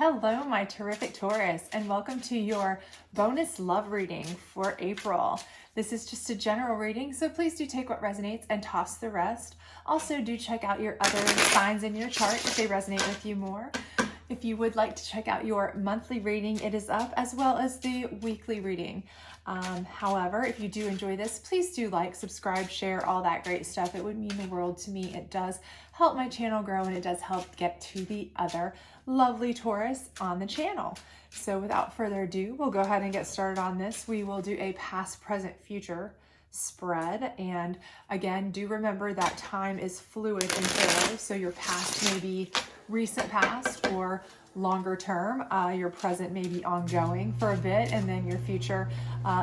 Hello, my terrific Taurus, and welcome to your bonus love reading for April. This is just a general reading, so please do take what resonates and toss the rest. Also, do check out your other signs in your chart if they resonate with you more. If you would like to check out your monthly reading, it is up, as well as the weekly reading. However, if you do enjoy this, please do like, subscribe, share, all that great stuff. It would mean the world to me. It does help my channel grow, and it does help get to the other lovely Taurus on the channel. So without further ado, we'll go ahead and get started on this. We will do a past, present, future spread. And again, do remember that time is fluid in tarot. So your past may be recent past or longer term. Your present may be ongoing for a bit, and then your future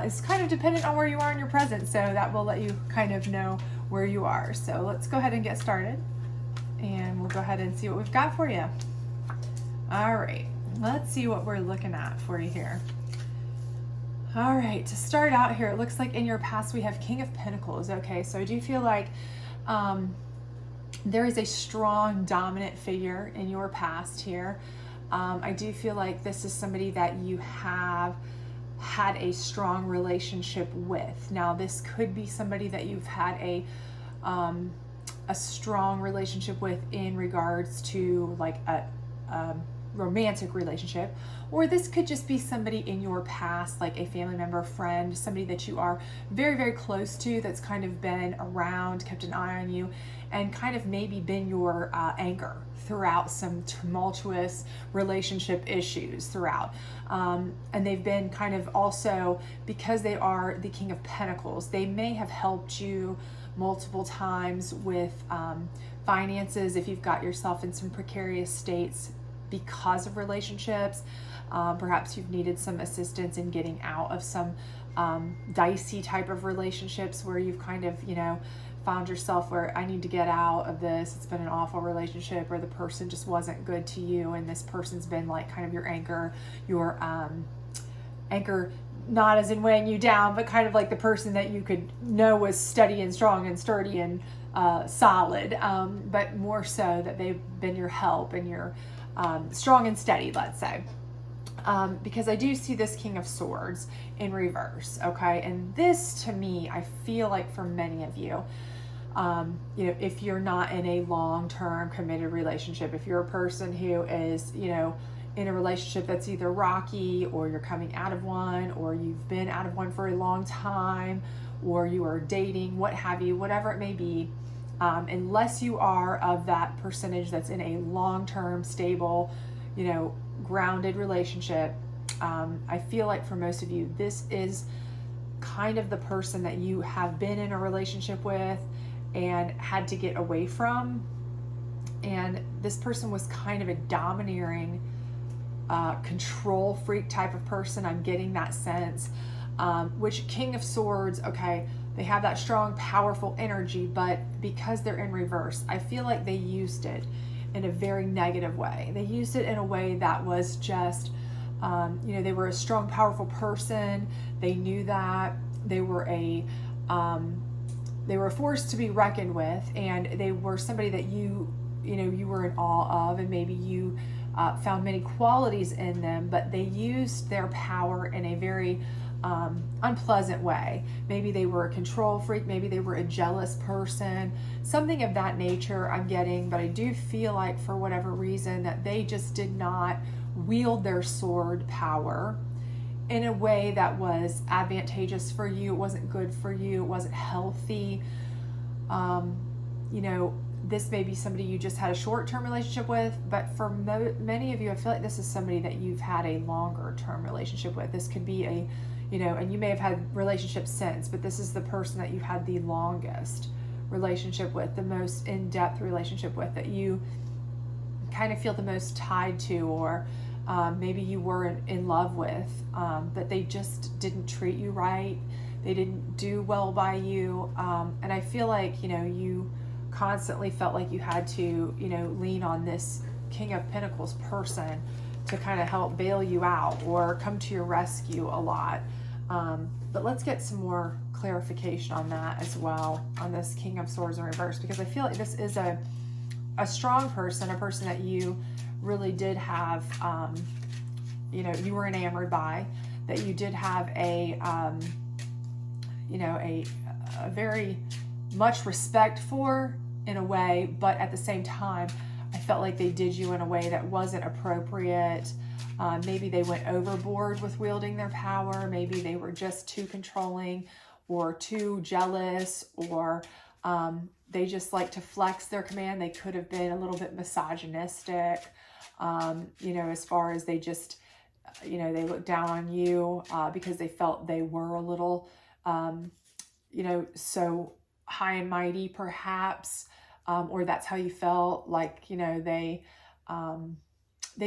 is kind of dependent on where you are in your present. So that will let you kind of know where you are. So let's go ahead and get started, and we'll go ahead and see what we've got for you. All right, let's see what we're looking at for you here. All right, to start out here, it looks like in your past we have King of Pentacles. Okay, so I do feel like there is a strong dominant figure in your past here. I do feel like this is somebody that you have had a strong relationship with. Now, this could be somebody that you've had a strong relationship with in regards to like a romantic relationship, or this could just be somebody in your past, like a family member, friend, somebody that you are very, very close to, that's kind of been around, kept an eye on you, and kind of maybe been your anchor throughout some tumultuous relationship issues throughout. And they've been kind of also, because they are the King of Pentacles, they may have helped you multiple times with finances if you've got yourself in some precarious states because of relationships. Perhaps you've needed some assistance in getting out of some dicey type of relationships where you've kind of, found yourself where I need to get out of this. It's been an awful relationship, or the person just wasn't good to you, and this person's been like kind of your anchor, not as in weighing you down, but kind of like the person that you could know was steady and strong and sturdy and solid, but more so that they've been your help and your strong and steady, let's say. Because I do see this King of Swords in reverse, okay? And this, to me, I feel like for many of you, if you're not in a long-term committed relationship, if you're a person who is, in a relationship that's either rocky, or you're coming out of one, or you've been out of one for a long time, or you are dating, what have you, whatever it may be, unless you are of that percentage that's in a long-term, stable, grounded relationship, I feel like for most of you, this is kind of the person that you have been in a relationship with and had to get away from. And this person was kind of a domineering, control freak type of person. I'm getting that sense, which King of Swords, okay, they have that strong, powerful energy, but because they're in reverse, I feel like they used it in a very negative way. They used it in a way that was just, they were a strong, powerful person. They knew that they were a force to be reckoned with, and they were somebody that you were in awe of, and maybe you found many qualities in them, but they used their power in a very unpleasant way. Maybe they were a control freak, maybe they were a jealous person, something of that nature I'm getting. But I do feel like for whatever reason that they just did not wield their sword power in a way that was advantageous for you. It wasn't good for you. It wasn't healthy. This may be somebody you just had a short-term relationship with, but for many of you, I feel like this is somebody that you've had a longer-term relationship with. This could be and you may have had relationships since, but this is the person that you've had the longest relationship with, the most in-depth relationship with, that you kind of feel the most tied to, or maybe you were in love with, but they just didn't treat you right. They didn't do well by you. And I feel like, you constantly felt like you had to, lean on this King of Pentacles person to kind of help bail you out or come to your rescue a lot. But let's get some more clarification on that as well, on this King of Swords in reverse, because I feel like this is a strong person, a person that you really did have, you know, you were enamored by, that you did have a, you know, a very much respect for in a way, but at the same time, I felt like they did you in a way that wasn't appropriate. Maybe they went overboard with wielding their power. Maybe they were just too controlling or too jealous, or they just like to flex their command. They could have been a little bit misogynistic, you know, as far as they just, you know, they looked down on you because they felt they were a little, you know, so high and mighty perhaps, or that's how you felt, like, you know, they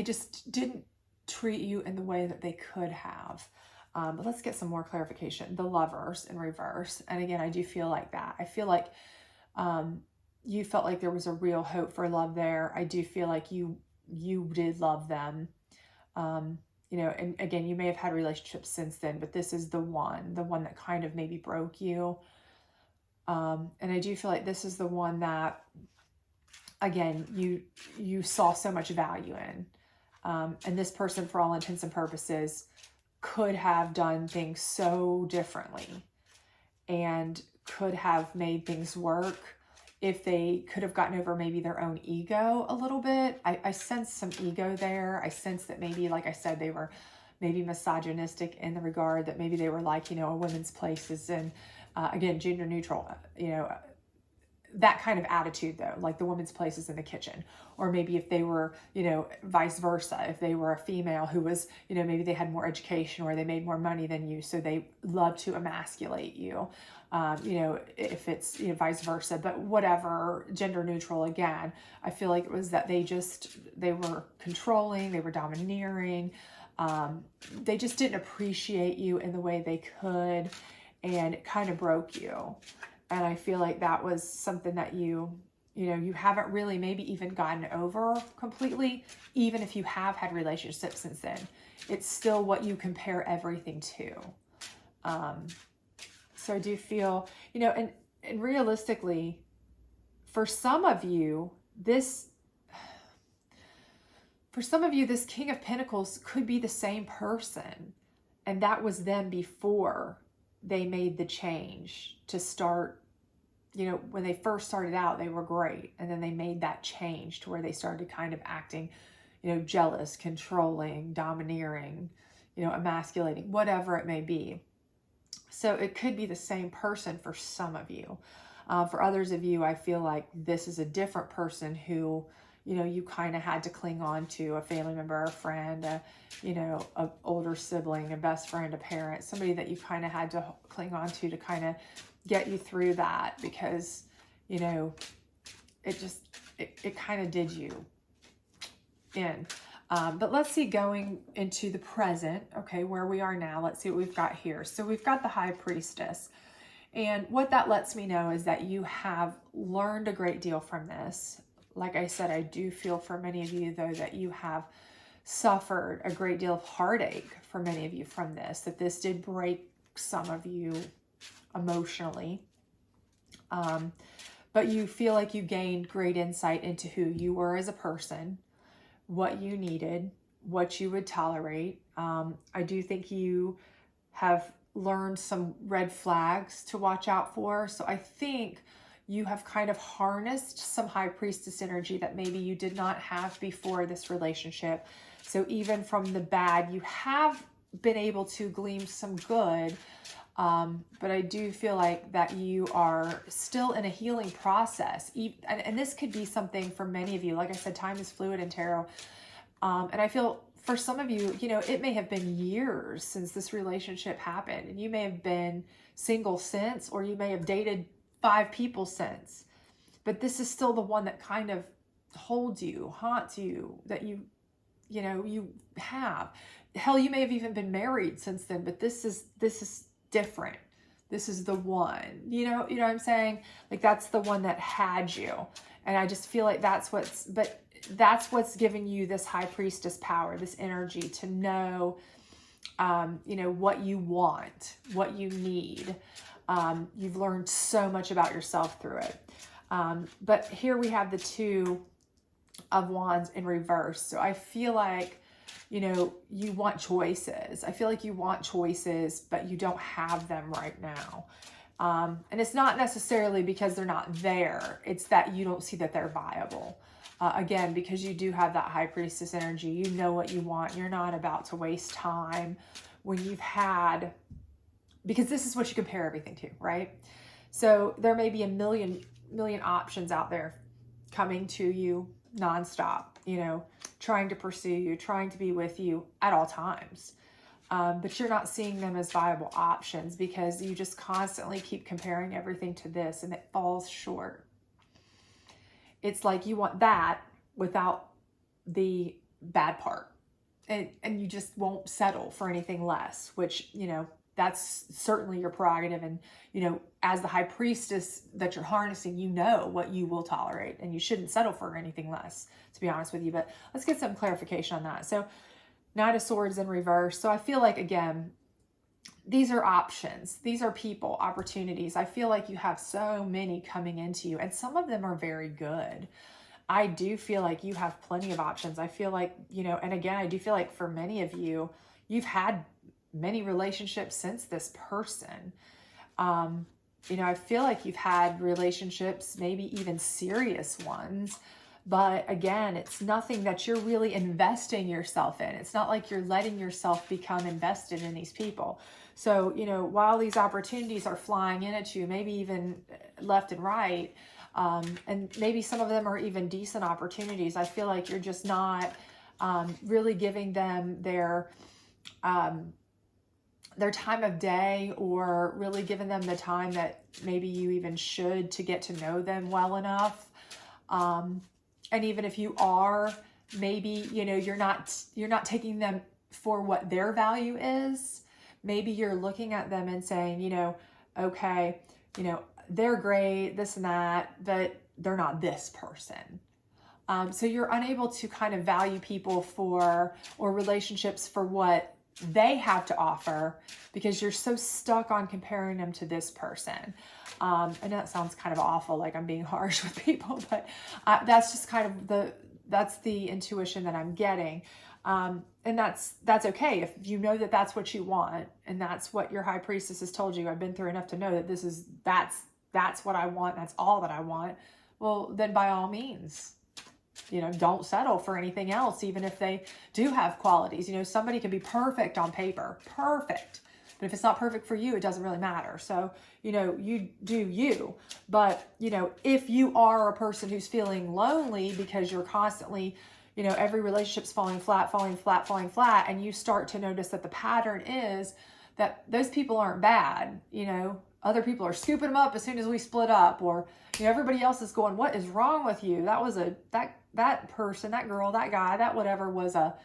just didn't treat you in the way that they could have. But let's get some more clarification. The Lovers in reverse. And again, I do feel like that. I feel like you felt like there was a real hope for love there. I do feel like you did love them. You know, and again, you may have had relationships since then, but this is the one that kind of maybe broke you. And I do feel like this is the one that, again, you saw so much value in. And this person, for all intents and purposes, could have done things so differently and could have made things work if they could have gotten over maybe their own ego a little bit. I sense some ego there. I sense that maybe, like I said, they were maybe misogynistic in the regard that maybe they were like, you know, a women's place is in, again, gender neutral, you know, that kind of attitude though, like the woman's place is in the kitchen. Or maybe if they were, you know, vice versa, if they were a female who was, you know, maybe they had more education or they made more money than you, so they love to emasculate you. You know, if it's, you know, vice versa, but whatever, gender neutral again, I feel like it was that they were controlling, they were domineering, they just didn't appreciate you in the way they could, and it kind of broke you. And I feel like that was something that you know, you haven't really maybe even gotten over completely, even if you have had relationships since then. It's still what you compare everything to. So I do feel, you know, and realistically, for some of you, this King of Pentacles could be the same person. And that was them before they made the change to start, you know, when they first started out, they were great. And then they made that change to where they started kind of acting, you know, jealous, controlling, domineering, you know, emasculating, whatever it may be. So it could be the same person for some of you. For others of you, I feel like this is a different person who, you know, you kind of had to cling on to, a family member, a friend, you know, an older sibling, a best friend, a parent, somebody that you kind of had to cling on to kind of get you through that, because, you know, it kind of did you in. But let's see, going into the present, okay, where we are now, let's see what we've got here. So we've got the High Priestess. And what that lets me know is that you have learned a great deal from this. Like I said, I do feel for many of you, though, that you have suffered a great deal of heartache for many of you from this, that this did break some of you emotionally. But you feel like you gained great insight into who you were as a person, what you needed, what you would tolerate. I do think you have learned some red flags to watch out for. So I think you have kind of harnessed some High Priestess energy that maybe you did not have before this relationship. So even from the bad, you have been able to glean some good. But I do feel like that you are still in a healing process. And this could be something for many of you. Like I said, time is fluid in tarot. And I feel for some of you, you know, it may have been years since this relationship happened. And you may have been single since, or you may have dated 5 people since. But this is still the one that kind of holds you, haunts you, that you know, you have. Hell, you may have even been married since then, but this is different. This is the one, you know what I'm saying? Like, that's the one that had you. And I just feel like that's what's giving you this High Priestess power, this energy to know, you know, what you want, what you need. You've learned so much about yourself through it. But here we have the 2 of Wands in reverse. So I feel like, you know, you want choices. I feel like you want choices, but you don't have them right now. And it's not necessarily because they're not there. It's that you don't see that they're viable. Again, because you do have that High Priestess energy. You know what you want. You're not about to waste time when you've had, because this is what you compare everything to, right? So there may be a million options out there coming to you nonstop, you know, trying to pursue you, trying to be with you at all times. But you're not seeing them as viable options because you just constantly keep comparing everything to this, and it falls short. It's like you want that without the bad part, and you just won't settle for anything less, which, you know, that's certainly your prerogative. And, you know, as the High Priestess that you're harnessing, you know what you will tolerate, and you shouldn't settle for anything less, to be honest with you. But let's get some clarification on that. So Knight of Swords in reverse. So I feel like, again, these are options. These are people, opportunities. I feel like you have so many coming into you, and some of them are very good. I do feel like you have plenty of options. I feel like, you know, and again, I do feel like for many of you, you've had many relationships since this person. You know, I feel like you've had relationships, maybe even serious ones, but again, it's nothing that you're really investing yourself in. It's not like you're letting yourself become invested in these people. So, you know, while these opportunities are flying in at you, maybe even left and right, and maybe some of them are even decent opportunities, I feel like you're just not really giving them their time of day, or really giving them the time that maybe you even should to get to know them well enough. And even if you are, maybe, you know, you're not taking them for what their value is. Maybe you're looking at them and saying, you know, okay, you know, they're great, this and that, but they're not this person. So you're unable to kind of value people for, or relationships for, what they have to offer, because you're so stuck on comparing them to this person. I know that sounds kind of awful, like I'm being harsh with people, but that's just kind of that's the intuition that I'm getting. And that's okay. If you know that that's what you want, and that's what your High Priestess has told you, I've been through enough to know that that's what I want. That's all that I want. Well, then by all means, you know, don't settle for anything else, even if they do have qualities. You know, somebody can be perfect on paper, perfect, but if it's not perfect for you, it doesn't really matter. So, you know, you do you. But, you know, if you are a person who's feeling lonely because you're constantly, you know, every relationship's falling flat, and you start to notice that the pattern is that those people aren't bad, you know, other people are scooping them up as soon as we split up, or, you know, everybody else is going, what is wrong with you? That was that person, that girl, that guy, that whatever was a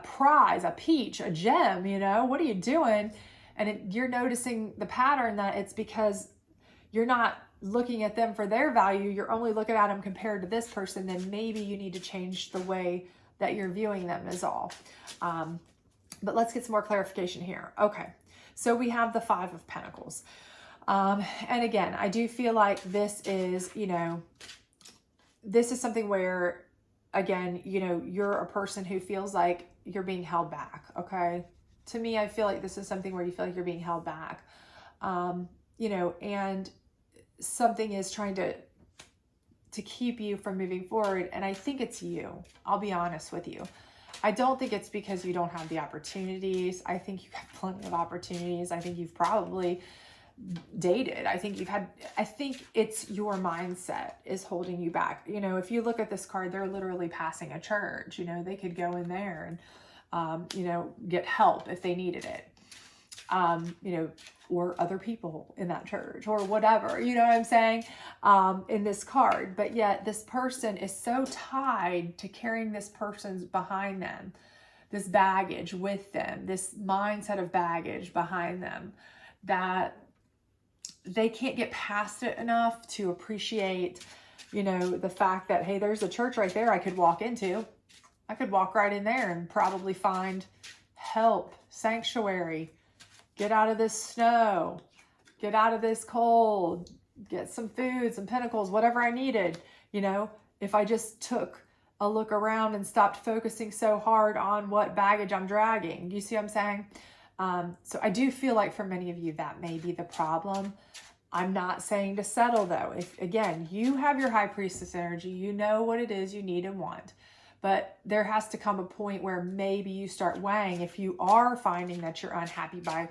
prize, a peach, a gem, you know, what are you doing? And you're noticing the pattern that it's because you're not looking at them for their value. You're only looking at them compared to this person. Then maybe you need to change the way that you're viewing them is all. But let's get some more clarification here. Okay. So we have the Five of Pentacles. And again, I do feel like this is, you know, this is something where, again, you know, you're a person who feels like you're being held back. Okay. To me, I feel like this is something where you feel like you're being held back, you know, and something is trying to keep you from moving forward. And I think it's you. I'll be honest with you. I don't think it's because you don't have the opportunities. I think you have plenty of opportunities. I think you've probably dated. I think it's your mindset is holding you back. You know, if you look at this card, they're literally passing a church. You know, they could go in there and, you know, get help if they needed it. You know, or other people in that church or whatever, you know what I'm saying, in this card. But yet this person is so tied to carrying this person's behind them, this baggage with them, this mindset of baggage behind them, that they can't get past it enough to appreciate, you know, the fact that, hey, there's a church right there I could walk into. I could walk right in there and probably find help, sanctuary, get out of this snow, get out of this cold, get some food, some pinnacles, whatever I needed, you know, if I just took a look around and stopped focusing so hard on what baggage I'm dragging. You see what I'm saying? So I do feel like for many of you, that may be the problem. I'm not saying to settle though. If again, you have your high priestess energy, you know what it is you need and want, but there has to come a point where maybe you start weighing if you are finding that you're unhappy by,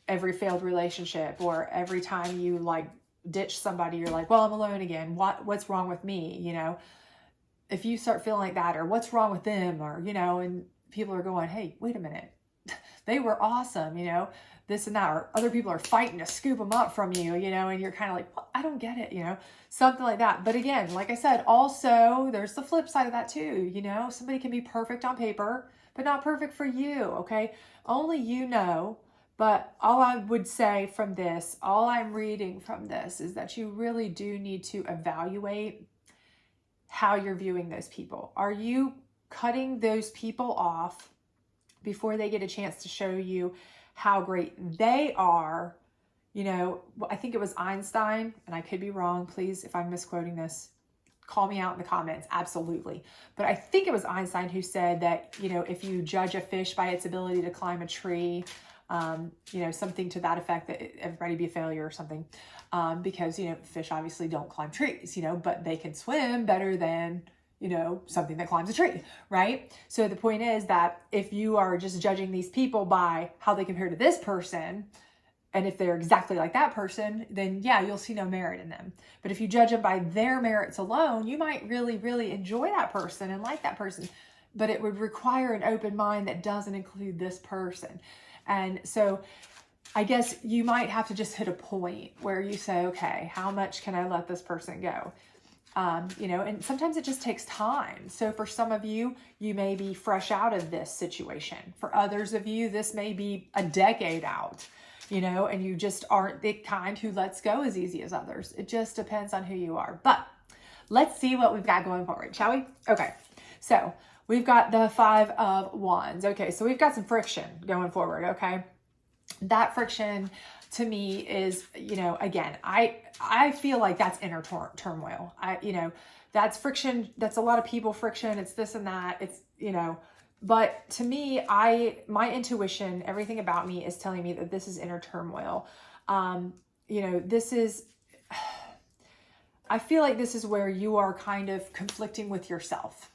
every failed relationship, or every time you like ditch somebody, you're like, well, I'm alone again. What's wrong with me? If you start feeling like that, or what's wrong with them, or, and people are going, hey, wait a minute. They were awesome, this and that, or other people are fighting to scoop them up from you, and you're kind of like, well, I don't get it, something like that. But again, like I said, also there's the flip side of that too. Somebody can be perfect on paper, but not perfect for you. Okay. Only but all I would say from this, all I'm reading from this is that you really do need to evaluate how you're viewing those people. Are you cutting those people off before they get a chance to show you how great they are? I think it was Einstein, and I could be wrong. Please, if I'm misquoting this, call me out in the comments. Absolutely. But I think it was Einstein who said that, if you judge a fish by its ability to climb a tree, something to that effect, that everybody be a failure or something. Because, fish obviously don't climb trees, but they can swim better than, something that climbs a tree, right? So the point is that if you are just judging these people by how they compare to this person, and if they're exactly like that person, then yeah, you'll see no merit in them. But if you judge them by their merits alone, you might really, really enjoy that person and like that person, but it would require an open mind that doesn't include this person. And so I guess you might have to just hit a point where you say, okay, how much can I let this person go? And sometimes it just takes time. So for some of you, you may be fresh out of this situation. For others of you, this may be a decade out, and you just aren't the kind who lets go as easy as others. It just depends on who you are. But let's see what we've got going forward, shall we? Okay. So we've got the 5 of Wands. Okay. So we've got some friction going forward. Okay. That friction to me is, again, I feel like that's inner turmoil. That's friction. That's a lot of people friction. It's this and that. It's, but to me, my intuition, everything about me is telling me that this is inner turmoil. This is, I feel like this is where you are kind of conflicting with yourself.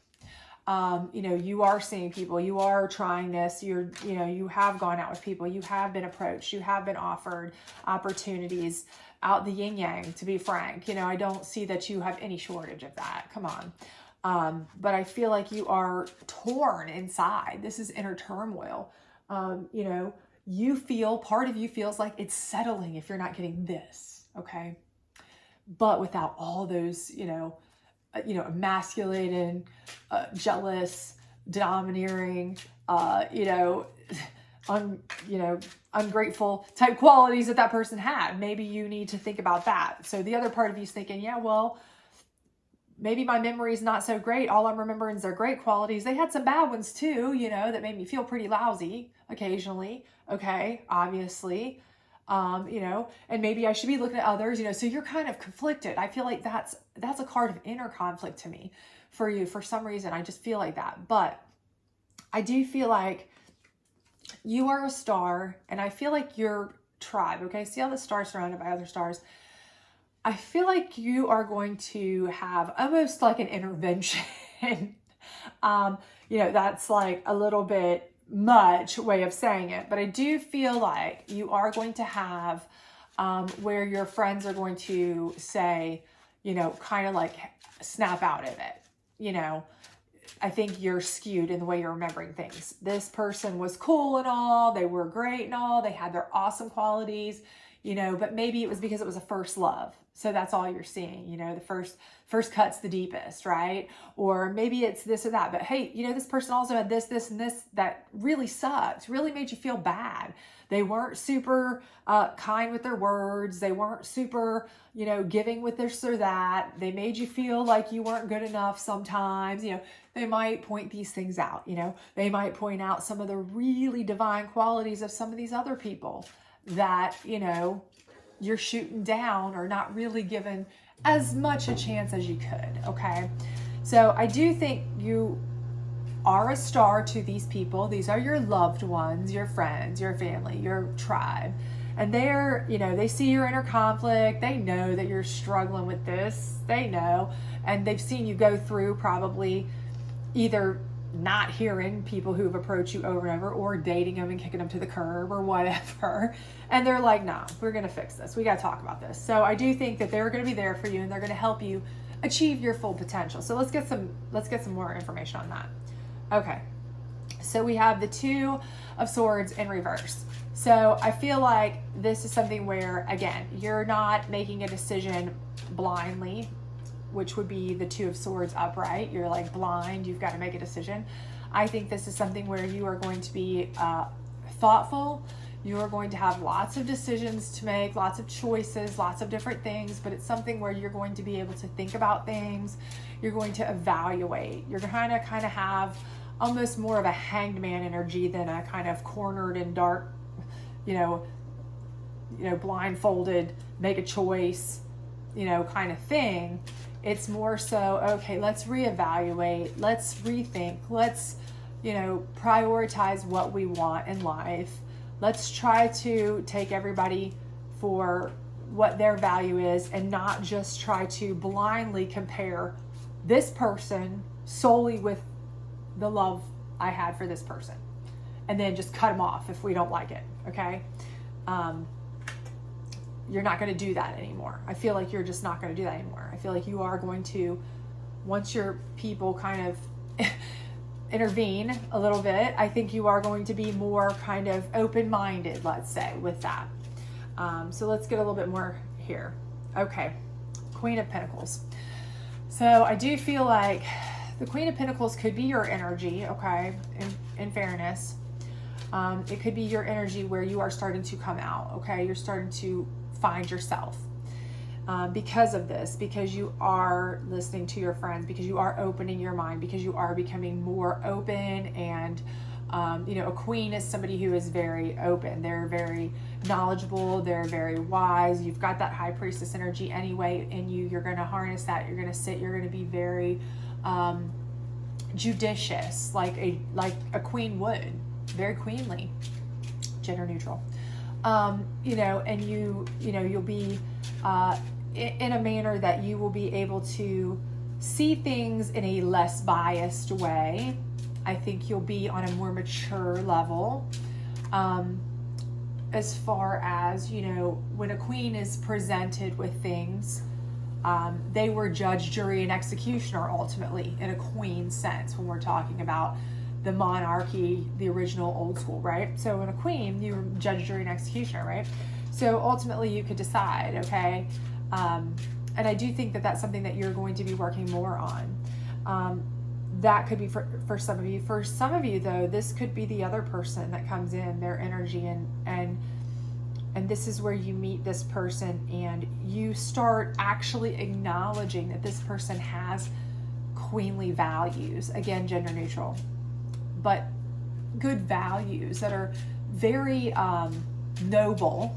You are seeing people, you are trying this, you have gone out with people, you have been approached, you have been offered opportunities out the yin yang, to be frank. I don't see that you have any shortage of that. Come on. But I feel like you are torn inside. This is inner turmoil. Part of you feels like it's settling if you're not getting this. Okay. But without all those, emasculated, jealous, domineering, ungrateful type qualities that person had. Maybe you need to think about that. So the other part of you is thinking, yeah, well, maybe my memory is not so great. All I'm remembering is their great qualities. They had some bad ones too, that made me feel pretty lousy occasionally. Okay. Obviously. And maybe I should be looking at others, so you're kind of conflicted. I feel like that's a card of inner conflict to me for you. For some reason, I just feel like that. But I do feel like you are a star, and I feel like your tribe. Okay. See how the star's surrounded by other stars. I feel like you are going to have almost like an intervention. That's like a little bit much way of saying it, but I do feel like you are going to have where your friends are going to say, kind of like snap out of it. I think you're skewed in the way you're remembering things. This person was cool and all, they were great and all, they had their awesome qualities, but maybe it was because it was a first love. So that's all you're seeing, the first cut's the deepest, right? Or maybe it's this or that, but hey, this person also had this, and this that really sucked, really made you feel bad. They weren't super kind with their words. They weren't super, giving with this or that. They made you feel like you weren't good enough sometimes. They might point these things out, they might point out some of the really divine qualities of some of these other people that, you're shooting down or not really giving as much a chance as you could, okay? So I do think you are a star to these people. These are your loved ones, your friends, your family, your tribe. And they're, they see your inner conflict. They know that you're struggling with this. They know. And they've seen you go through probably either not hearing people who've approached you over and over, or dating them and kicking them to the curb or whatever. And they're like, no, we're going to fix this. We got to talk about this. So I do think that they're going to be there for you, and they're going to help you achieve your full potential. So let's get some more information on that. Okay. So we have the Two of Swords in reverse. So I feel like this is something where, again, you're not making a decision blindly, which would be the Two of Swords upright. You're like blind. You've got to make a decision. I think this is something where you are going to be thoughtful. You are going to have lots of decisions to make, lots of choices, lots of different things, but it's something where you're going to be able to think about things. You're going to evaluate. You're kind of have almost more of a hanged man energy than a kind of cornered and dark, blindfolded, make a choice, kind of thing. It's more so, okay, let's reevaluate, let's rethink, let's, prioritize what we want in life. Let's try to take everybody for what their value is, and not just try to blindly compare this person solely with the love I had for this person, and then just cut them off if we don't like it, okay? You're not going to do that anymore. I feel like you're just not going to do that anymore. I feel like you are going to, once your people kind of intervene a little bit, I think you are going to be more kind of open-minded, let's say, with that. So let's get a little bit more here. Okay, Queen of Pentacles. So I do feel like the Queen of Pentacles could be your energy, okay, in fairness. It could be your energy where you are starting to come out, okay? You're starting to find yourself because of this, because you are listening to your friends, because you are opening your mind, because you are becoming more open. And a queen is somebody who is very open. They're very knowledgeable. They're very wise. You've got that high priestess energy anyway in you. You're going to harness that. You're going to sit. You're going to be very judicious, like a queen would. Very queenly, gender neutral. And you'll be in a manner that you will be able to see things in a less biased way. I think you'll be on a more mature level. As far as, when a queen is presented with things, they were judge, jury, and executioner ultimately, in a queen sense, when we're talking about the monarchy, the original old school, right? So in a queen, you were judge, jury, and executioner, right? So ultimately you could decide, okay? And I do think that that's something that you're going to be working more on. That could be for some of you. For some of you, though, this could be the other person that comes in, their energy, and this is where you meet this person and you start actually acknowledging that this person has queenly values. Again, gender neutral, but good values that are very noble,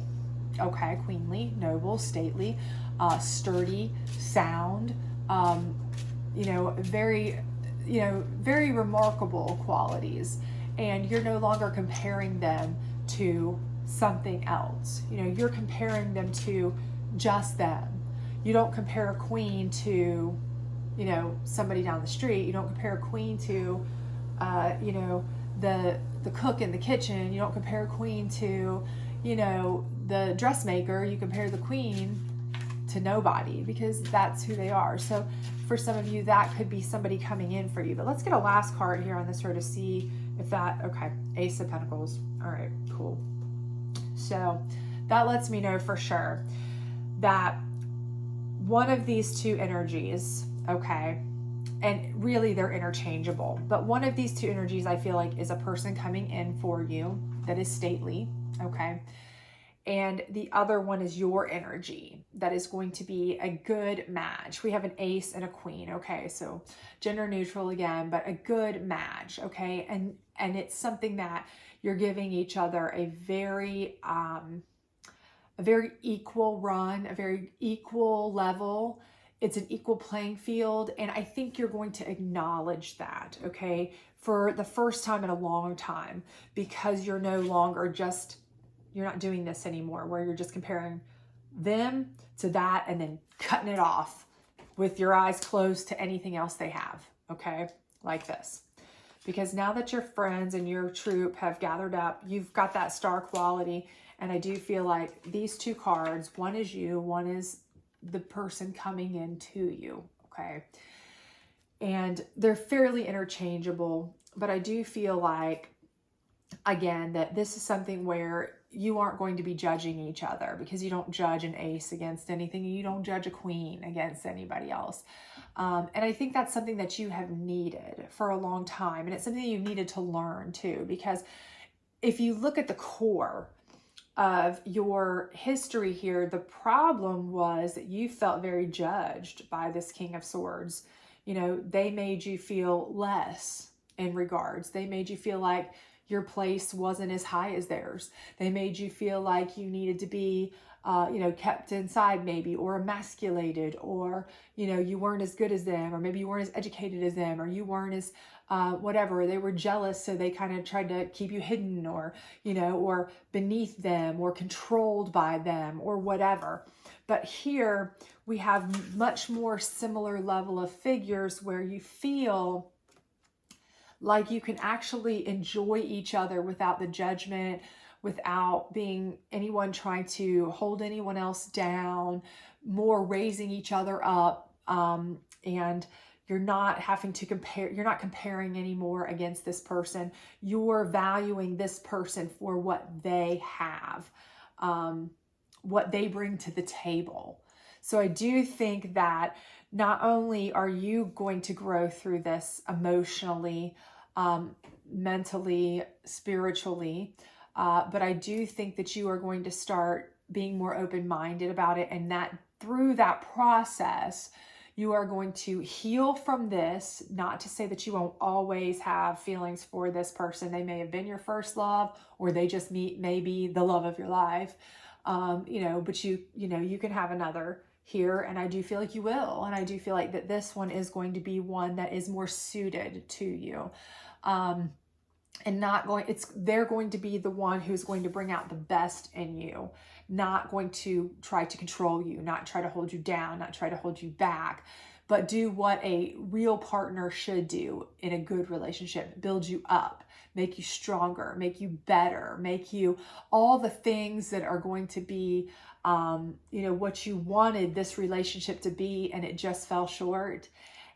okay, queenly, noble, stately, sturdy, sound, very remarkable qualities. And you're no longer comparing them to something else. You're comparing them to just them. You don't compare a queen to, somebody down the street. You don't compare a queen to, the cook in the kitchen. You don't compare a queen to, the dressmaker. You compare the queen to nobody, because that's who they are. So for some of you, that could be somebody coming in for you. But let's get a last card here on this row to see if that, okay, Ace of Pentacles. All right, cool. So that lets me know for sure that one of these two energies, okay, and really they're interchangeable, but one of these two energies I feel like is a person coming in for you that is stately, okay, and the other one is your energy that is going to be a good match. We have an ace and a queen, okay, so gender neutral again, but a good match, okay, and it's something that you're giving each other a very a very equal run, a very equal level. It's an equal playing field. And I think you're going to acknowledge that, okay, for the first time in a long time, because you're no longer just, you're not doing this anymore where you're just comparing them to that and then cutting it off with your eyes closed to anything else they have, okay, like this. Because now that your friends and your troop have gathered up, you've got that star quality. And I do feel like these two cards, one is you, one is the person coming in to you, okay? And they're fairly interchangeable, but I do feel like, again, that this is something where you aren't going to be judging each other, because you don't judge an ace against anything. You don't judge a queen against anybody else. And I think that's something that you have needed for a long time. And it's something you've needed to learn too, because if you look at the core of your history here, the problem was that you felt very judged by this King of Swords. You know, they made you feel less in regards. They made you feel like your place wasn't as high as theirs. They made you feel like you needed to be, you know, kept inside maybe, or emasculated, or, you know, you weren't as good as them, or maybe you weren't as educated as them, or you weren't as whatever. They were jealous, so they kind of tried to keep you hidden, or, you know, or beneath them, or controlled by them, or whatever. But here we have much more similar level of figures where you feel like you can actually enjoy each other without the judgment, without being anyone trying to hold anyone else down, more raising each other up. And you're not having to compare, you're not comparing anymore against this person. You're valuing this person for what they have, what they bring to the table. So I do think that not only are you going to grow through this emotionally, mentally, spiritually, but I do think that you are going to start being more open-minded about it, and that through that process, you are going to heal from this. Not to say that you won't always have feelings for this person. They may have been your first love, or they just may be the love of your life. You know, but you know, you can have another here, and I do feel like you will. And I do feel like that this one is going to be one that is more suited to you. And not going, they're going to be the one who's going to bring out the best in you, not going to try to control you, not try to hold you down, not try to hold you back, but do what a real partner should do in a good relationship: build you up, make you stronger, make you better, make you all the things that are going to be, you know, what you wanted this relationship to be, and it just fell short.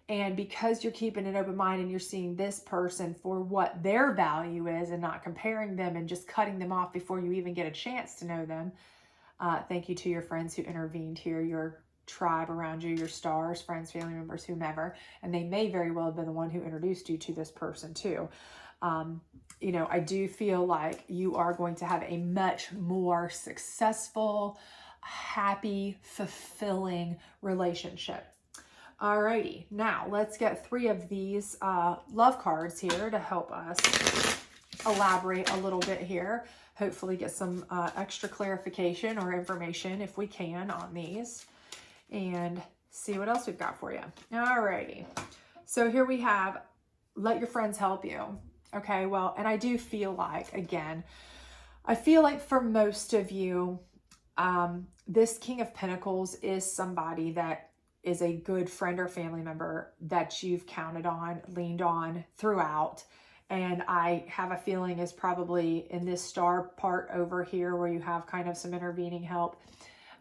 And because you're keeping an open mind and you're seeing this person for what their value is and not comparing them and just cutting them off before you even get a chance to know them. Thank you to your friends who intervened here, your tribe around you, your stars, friends, family members, whomever. And they may very well have been the one who introduced you to this person too. You know, I do feel like you are going to have a much more successful, happy, fulfilling relationship. Alrighty, now let's get 3 of these love cards here to help us elaborate a little bit here. Hopefully get some extra clarification or information if we can on these, and see what else we've got for you. Alrighty, so here we have, let your friends help you. Okay, well, and I do feel like, again, I feel like for most of you, this King of Pentacles is somebody that is a good friend or family member that you've counted on, leaned on throughout. And I have a feeling is probably in this star part over here where you have kind of some intervening help.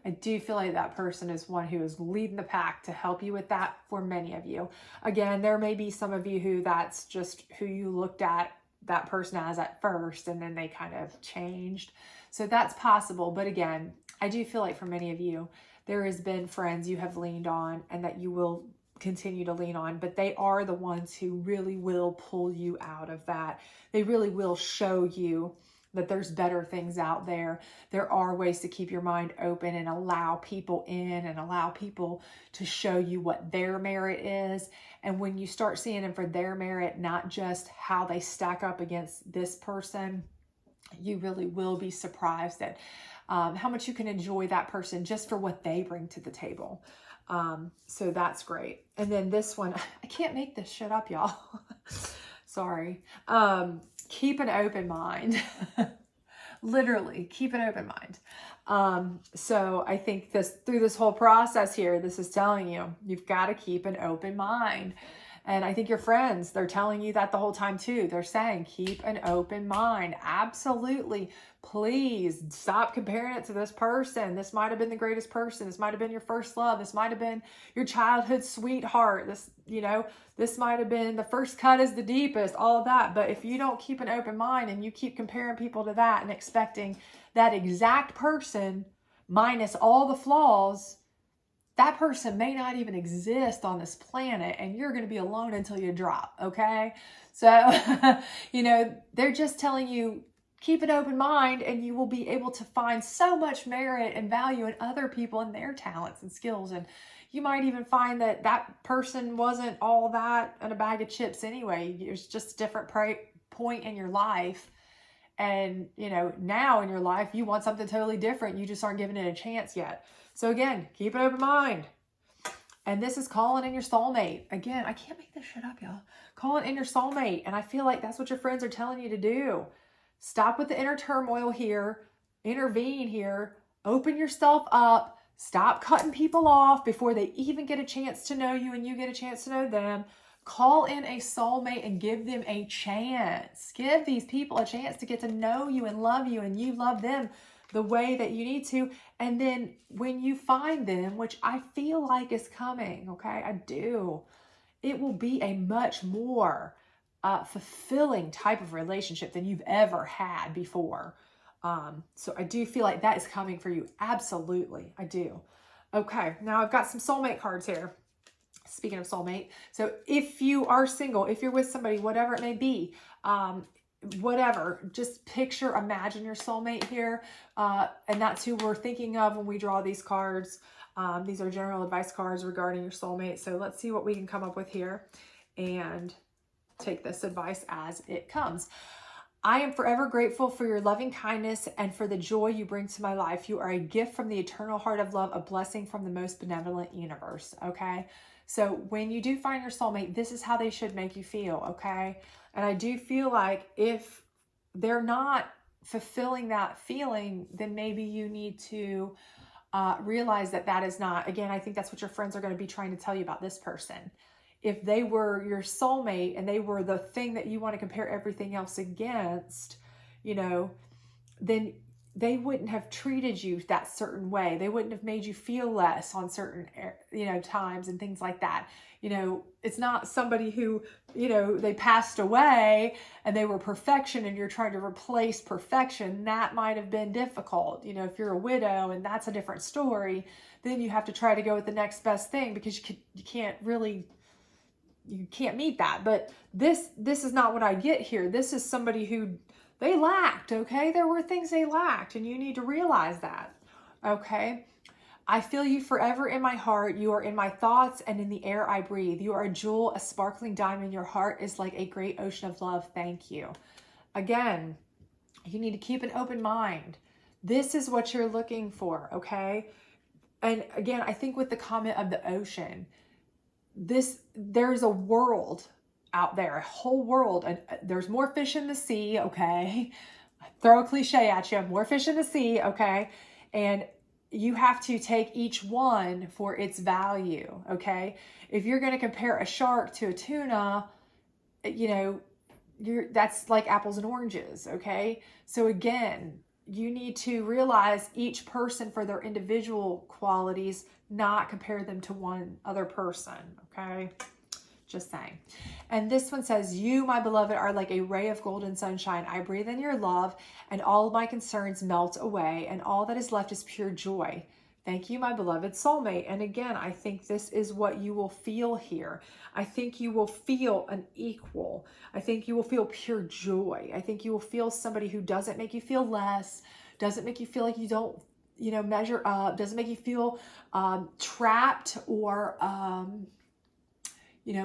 I do feel like that person is one who is leading the pack to help you with that for many of you. Again, there may be some of you who that's just who you looked at that person as at first, and then they kind of changed. So that's possible. But again, I do feel like for many of you, there has been friends you have leaned on and that you will continue to lean on, but they are the ones who really will pull you out of that. They really will show you that there's better things out there. There are ways to keep your mind open and allow people in and allow people to show you what their merit is. And when you start seeing them for their merit, not just how they stack up against this person, you really will be surprised at how much you can enjoy that person just for what they bring to the table. So that's great. And then this one, I can't make this shit up, y'all. Sorry. Keep an open mind. Literally, keep an open mind. So I think through this whole process here, this is telling you, you've got to keep an open mind. And I think your friends, they're telling you that the whole time too. They're saying, keep an open mind. Absolutely. Please stop comparing it to this person. This might have been the greatest person. This might have been your first love. This might have been your childhood sweetheart. This might have been the first cut is the deepest, all of that. But if you don't keep an open mind and you keep comparing people to that and expecting that exact person minus all the flaws, that person may not even exist on this planet, and you're going to be alone until you drop. Okay. So, they're just telling you, keep an open mind, and you will be able to find so much merit and value in other people and their talents and skills. And you might even find that that person wasn't all that in a bag of chips anyway. It's just a different point in your life. And, now in your life, you want something totally different. You just aren't giving it a chance yet. So again, keep an open mind. And this is calling in your soulmate. Again, I can't make this shit up, y'all. Calling in your soulmate. And I feel like that's what your friends are telling you to do. Stop with the inner turmoil here. Intervene here. Open yourself up. Stop cutting people off before they even get a chance to know you and you get a chance to know them. Call in a soulmate and give them a chance. Give these people a chance to get to know you and you love them the way that you need to. And then when you find them, which I feel like is coming, okay, I do, it will be a much more fulfilling type of relationship than you've ever had before. So I do feel like that is coming for you. Absolutely, I do. Okay, now I've got some soulmate cards here. Speaking of soulmate, so if you are single, if you're with somebody, whatever it may be, whatever, just imagine your soulmate here. And that's who we're thinking of when we draw these cards. These are general advice cards regarding your soulmate. So let's see what we can come up with here and take this advice as it comes. I am forever grateful for your loving kindness and for the joy you bring to my life. You are a gift from the eternal heart of love, a blessing from the most benevolent universe. Okay. So when you do find your soulmate, this is how they should make you feel. Okay. And I do feel like if they're not fulfilling that feeling, then maybe you need to realize that is not, again, I think that's what your friends are going to be trying to tell you about this person. If they were your soulmate and they were the thing that you want to compare everything else against, then they wouldn't have treated you that certain way. They wouldn't have made you feel less on certain, times and things like that. It's not somebody who, they passed away and they were perfection and you're trying to replace perfection. That might have been difficult. If you're a widow and that's a different story, then you have to try to go with the next best thing because you can't meet that. But this is not what I get here. This is somebody who they lacked, okay? There were things they lacked and you need to realize that, okay? I feel you forever in my heart. You are in my thoughts and in the air I breathe. You are a jewel, a sparkling diamond. Your heart is like a great ocean of love. Thank you. Again, you need to keep an open mind. This is what you're looking for, okay? And again, I think with the comment of the ocean, there's a world out there, a whole world, and there's more fish in the sea, okay? Throw a cliche at you, more fish in the sea, okay? And you have to take each one for its value, okay? If you're going to compare a shark to a tuna, that's like apples and oranges, okay? So again, you need to realize each person for their individual qualities, not compare them to one other person, okay? Just saying. And this one says, you, my beloved, are like a ray of golden sunshine. I breathe in your love and all of my concerns melt away and all that is left is pure joy. Thank you, my beloved soulmate. And again, I think this is what you will feel here. I think you will feel an equal. I think you will feel pure joy. I think you will feel somebody who doesn't make you feel less, doesn't make you feel like you don't, measure up, doesn't make you feel trapped or,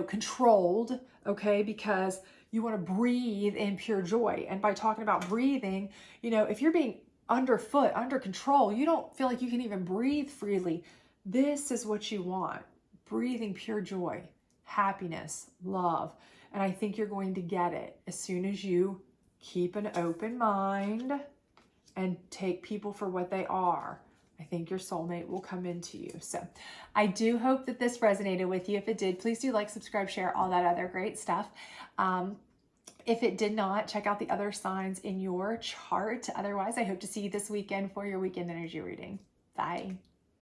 controlled, okay? Because you want to breathe in pure joy. And by talking about breathing, if you're being underfoot, under control. You don't feel like you can even breathe freely. This is what you want. Breathing pure joy, happiness, love. And I think you're going to get it as soon as you keep an open mind and take people for what they are. I think your soulmate will come into you. So I do hope that this resonated with you. If it did, please do like, subscribe, share, all that other great stuff. If it did not, check out the other signs in your chart. Otherwise, I hope to see you this weekend for your weekend energy reading. Bye.